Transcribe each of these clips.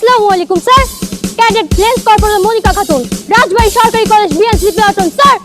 আসসালামু আলাইকুম sir. Cadet lance corporal Monika Khatun, Rajbari সরকারি কলেজ বিএনসি প্লাটুন স্যার।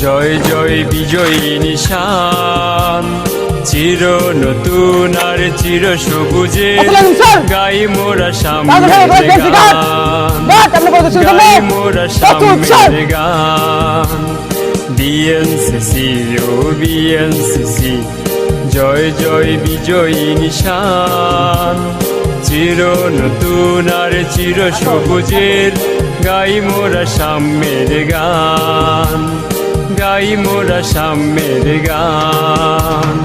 জয় জয় বিজয়ী নিশান, চির নতুন আর চির সবুজে গাই মোরা সামনের গান, গাই মোরা সামনের গান। বিএনসিসি ও বিএনসিসি, জয় জয় বিজয়ী নিশান, চির নতুন আর চির সবুজের গাই মোরা সাম্যের গান, গাই মোরা সাম্যের গান।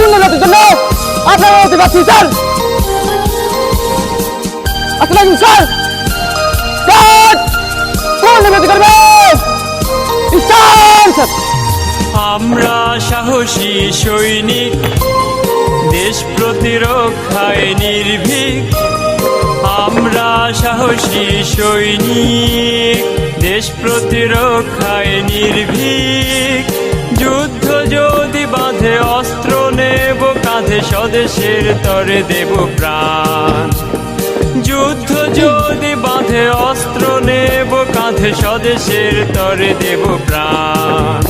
উন্নতির জন্য আপনারা বলতে পারছি স্যার। আসসালামু স্যার, উন্নতি করবে। আমরা সাহসী সৈনিক, দেশ প্রতিরক্ষায় নির্ভীক। আমরা সাহসী সৈনিক, দেশ প্রতিরক্ষায় নির্ভীক। যুদ্ধ যদি বাঁধে অস্ত্র নেব কাঁধে, স্বদেশের তরে দেব প্রাণ। যুদ্ধ যদি বাঁধে অস্ত্র নেব কাঁধে, স্বদেশের তরে দেব প্রাণ।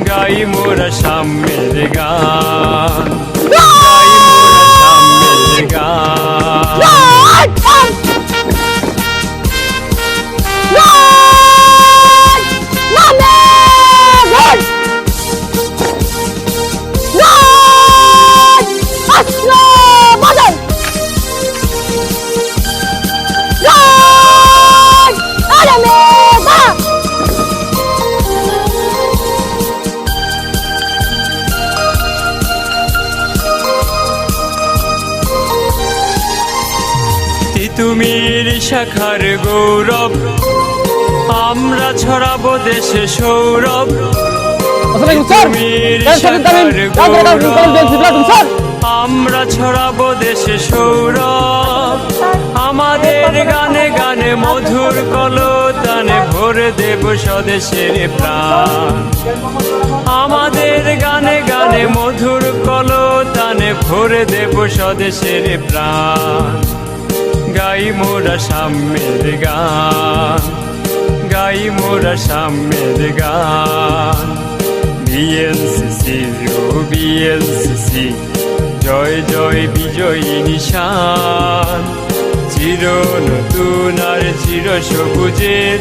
গাই মোরা সাম্যের গান, গাই মোরা সাম্যের গান। তিতুমির শাখার গৌরব, আমরা ছড়াবো দেশে সৌরভ। তিতুমির শাখার গৌরব, আমরা ছড়াবো দেশে সৌরভ। আমাদের গানে গানে মধুর কলতানে ভরে দেব স্বদেশের প্রাণ। আমাদের গানে গানে মধুর কলতানে ভরে দেব স্বদেশের প্রাণ। গাই মোরা সাম্যের গান, গাই মোরা সাম্যের গান। বিএনসিসি ও বিএনসিসি, জয় জয় বিজয়ী নিশান, চির নতুন আর চির সবুজের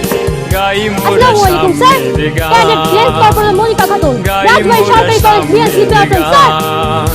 গাই মোরা সাম্যের গান, গাই মোরা সাম্যের গান।